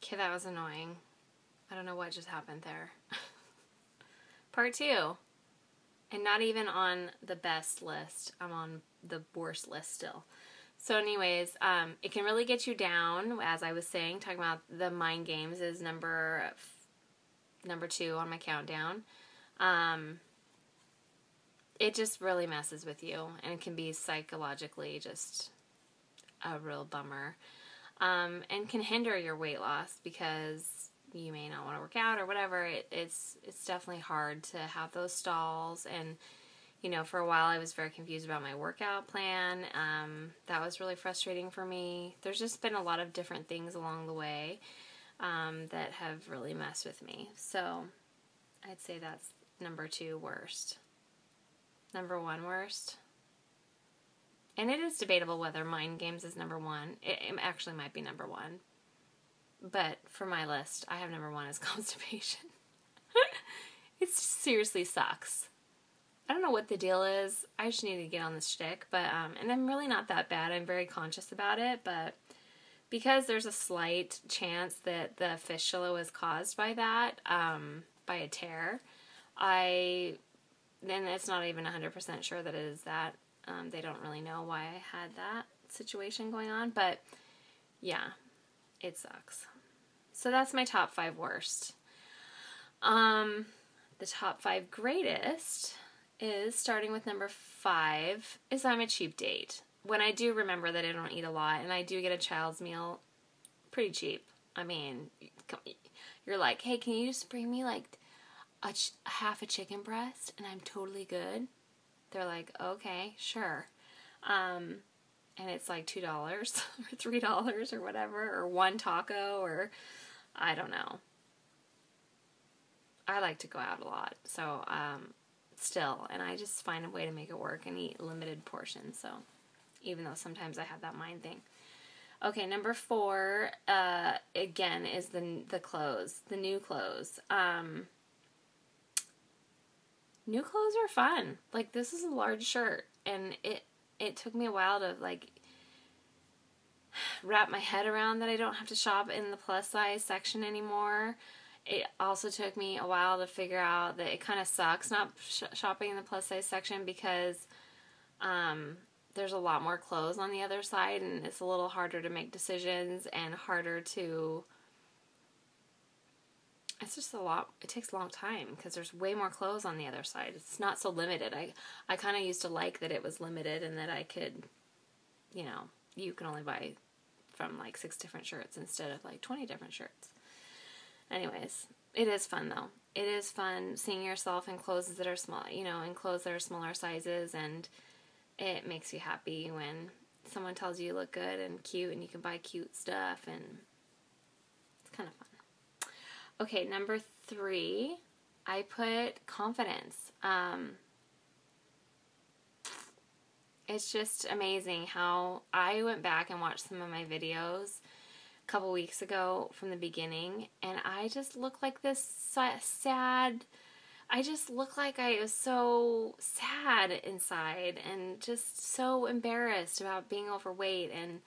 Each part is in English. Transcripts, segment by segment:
Okay, that was annoying. I don't know what just happened there. Part 2. And not even on the best list. I'm on the worst list still. So anyways, it can really get you down. As I was saying, talking about the mind games is number 2 on my countdown. It just really messes with you, and it can be psychologically just a real bummer. And can hinder your weight loss because you may not want to work out or whatever. It's definitely hard to have those stalls. And, you know, for a while I was very confused about my workout plan. That was really frustrating for me. There's just been a lot of different things along the way that have really messed with me. So I'd say that's number 2 worst. Number 1 worst. And it is debatable whether mind games is number 1. It actually might be number 1. But for my list, I have number 1 as constipation. It seriously sucks. I don't know what the deal is. I just need to get on the shtick. But, and I'm really not that bad. I'm very conscious about it. But because there's a slight chance that the fistula was caused by that, by a tear, then it's not even 100% sure that it is that. They don't really know why I had that situation going on, but yeah, it sucks. So that's my top 5 worst. The top 5 greatest is, starting with number 5, is I'm a cheap date. When I do remember that I don't eat a lot, and I do get a child's meal pretty cheap. I mean, you're like, hey, can you just bring me like half a chicken breast and I'm totally good? They're like, okay, sure. And it's like $2 or $3 or whatever, or 1 taco, or I don't know. I like to go out a lot, so still, and I just find a way to make it work and eat limited portions, so even though sometimes I have that mind thing. Okay, number 4, again, is the clothes, the new clothes. New clothes are fun. Like, this is a large shirt, and it took me a while to, like, wrap my head around that I don't have to shop in the plus size section anymore. It also took me a while to figure out that it kind of sucks not shopping in the plus size section because there's a lot more clothes on the other side, and it's a little harder to make decisions and harder to... It's just a lot, it takes a long time because there's way more clothes on the other side. It's not so limited. I kind of used to like that it was limited and that I could, you know, you can only buy from like 6 different shirts instead of like 20 different shirts. Anyways, it is fun though. It is fun seeing yourself in clothes that are small, you know, in clothes that are smaller sizes, and it makes you happy when someone tells you look good and cute and you can buy cute stuff, and it's kind of fun. Okay, number 3, I put confidence. It's just amazing how I went back and watched some of my videos a couple weeks ago from the beginning, and I just look like this sad, I just look like I was so sad inside and just so embarrassed about being overweight, and,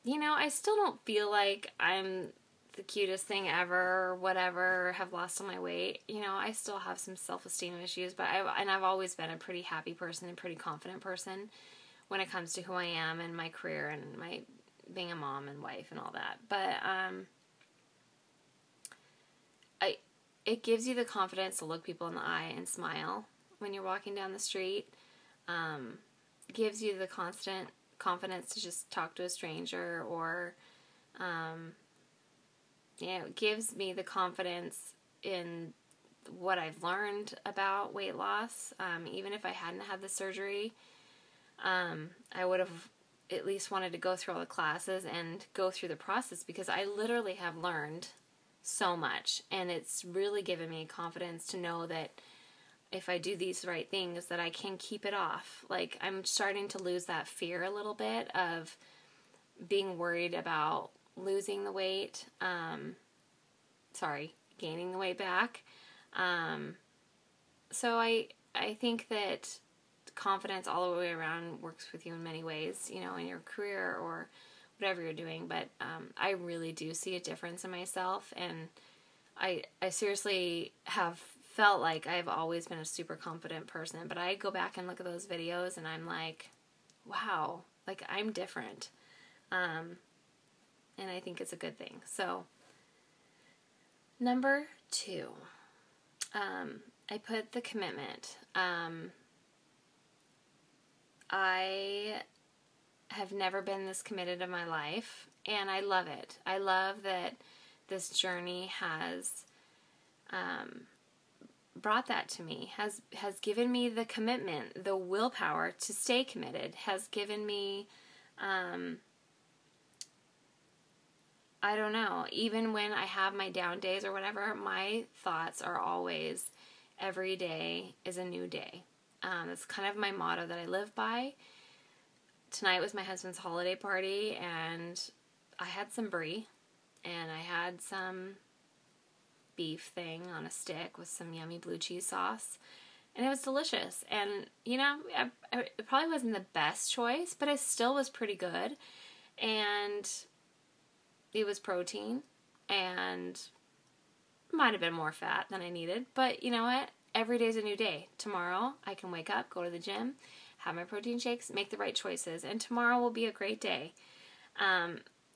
you know, I still don't feel like I'm the cutest thing ever, or whatever, have lost all my weight. You know, I still have some self-esteem issues, but I've always been a pretty happy person and pretty confident person when it comes to who I am and my career and my being a mom and wife and all that. But it gives you the confidence to look people in the eye and smile when you're walking down the street. Gives you the constant confidence to just talk to a stranger, or you know, it gives me the confidence in what I've learned about weight loss. Even if I hadn't had the surgery, I would have at least wanted to go through all the classes and go through the process, because I literally have learned so much, and it's really given me confidence to know that if I do these right things, that I can keep it off. Like, I'm starting to lose that fear a little bit of being worried about losing the weight, gaining the weight back. So I think that confidence all the way around works with you in many ways, you know, in your career or whatever you're doing, but I really do see a difference in myself, and I seriously have felt like I've always been a super confident person, but I go back and look at those videos and I'm like, wow, like I'm different. And I think it's a good thing. So, number 2, I put the commitment. I have never been this committed in my life, and I love it. I love that this journey has brought that to me, has given me the commitment, the willpower to stay committed, has given me, I don't know, even when I have my down days or whatever, my thoughts are always, every day is a new day. That's kind of my motto that I live by. Tonight was my husband's holiday party, and I had some brie, and I had some beef thing on a stick with some yummy blue cheese sauce, and it was delicious. And, you know, it probably wasn't the best choice, but it still was pretty good, and it was protein, and might have been more fat than I needed, but you know what? Every day's a new day. Tomorrow, I can wake up, go to the gym, have my protein shakes, make the right choices, and tomorrow will be a great day.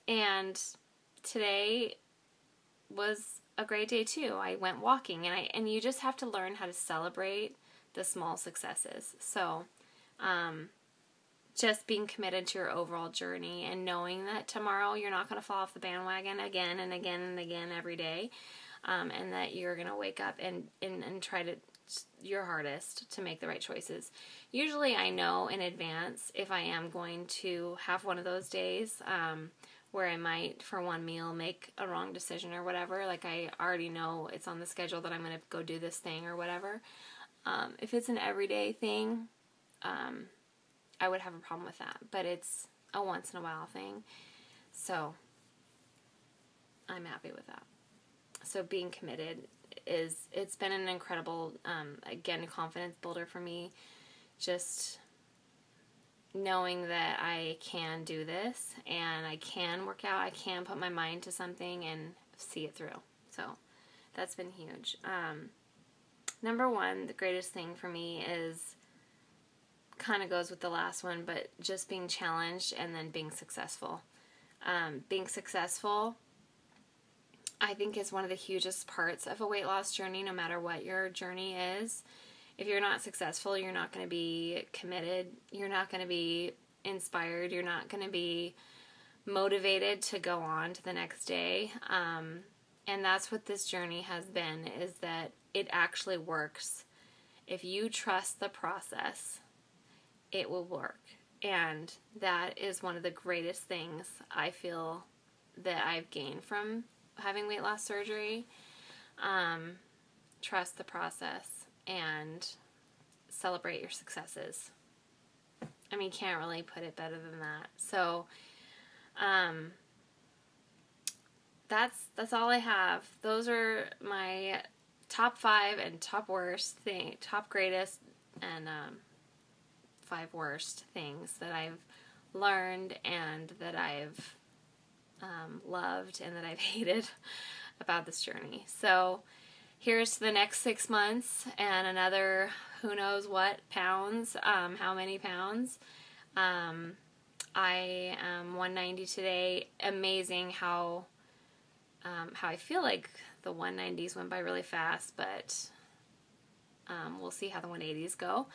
And today was a great day too. I went walking, and you just have to learn how to celebrate the small successes. So, just being committed to your overall journey and knowing that tomorrow you're not going to fall off the bandwagon again and again and again every day, and that you're going to wake up and try to your hardest to make the right choices. Usually I know in advance if I am going to have one of those days where I might, for one meal, make a wrong decision or whatever. Like, I already know it's on the schedule that I'm going to go do this thing or whatever. If it's an everyday thing, I would have a problem with that. But it's a once in a while thing. So I'm happy with that. So being committed it's been an incredible, again, confidence builder for me. Just knowing that I can do this and I can work out, I can put my mind to something and see it through. So that's been huge. Number 1, the greatest thing for me is, kind of goes with the last one, but just being challenged and then being successful. Being successful, I think, is one of the hugest parts of a weight loss journey, no matter what your journey is. If you're not successful, you're not going to be committed. You're not going to be inspired. You're not going to be motivated to go on to the next day. And that's what this journey has been, is that it actually works. If you trust the process, it will work. And that is one of the greatest things I feel that I've gained from having weight loss surgery. Trust the process and celebrate your successes. I mean, can't really put it better than that. So, that's all I have. Those are my top 5 and top worst thing, top greatest and 5 worst things that I've learned and that I've loved and that I've hated about this journey. So here's to the next 6 months and another who knows what pounds, how many pounds. I am 190 today. Amazing how I feel like the 190s went by really fast, but we'll see how the 180s go.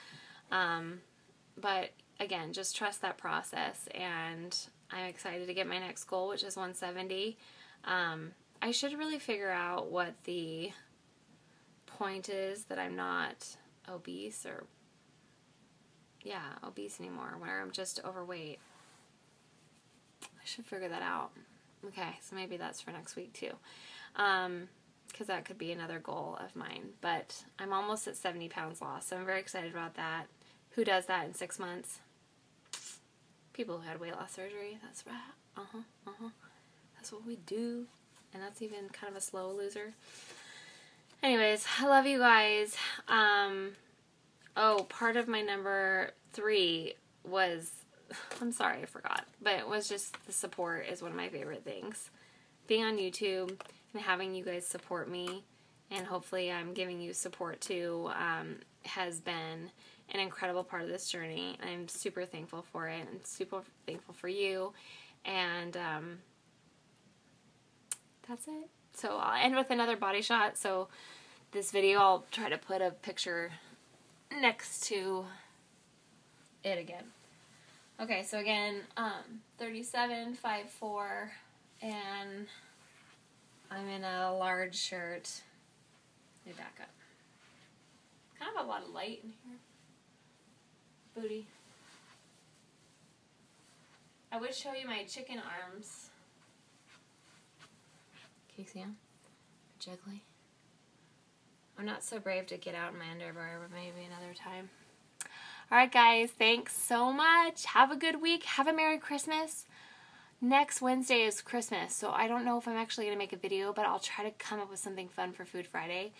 But again, just trust that process, and I'm excited to get my next goal, which is 170. I should really figure out what the point is that I'm not obese or, obese anymore, where I'm just overweight. I should figure that out. Okay, so maybe that's for next week too, because that could be another goal of mine. But I'm almost at 70 pounds lost, so I'm very excited about that. Who does that in 6 months? People who had weight loss surgery. That's right. That's what we do. And that's even kind of a slow loser. Anyways, I love you guys. Part of my number 3 was I'm sorry I forgot, but it was just the support is one of my favorite things. Being on YouTube and having you guys support me, and hopefully I'm giving you support too, has been an incredible part of this journey. I'm super thankful for it, and super thankful for you, and that's it. So I'll end with another body shot. So this video, I'll try to put a picture next to it again. Okay, so again, 37, 5'4", and I'm in a large shirt. Let me back up. Kind of a lot of light in here. Booty. I would show you my chicken arms. Can you see them? Jiggly. I'm not so brave to get out in my underwear, but maybe another time. Alright guys, thanks so much. Have a good week. Have a Merry Christmas. Next Wednesday is Christmas, so I don't know if I'm actually going to make a video, but I'll try to come up with something fun for Food Friday.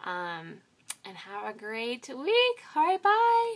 And have a great week. Alright, bye.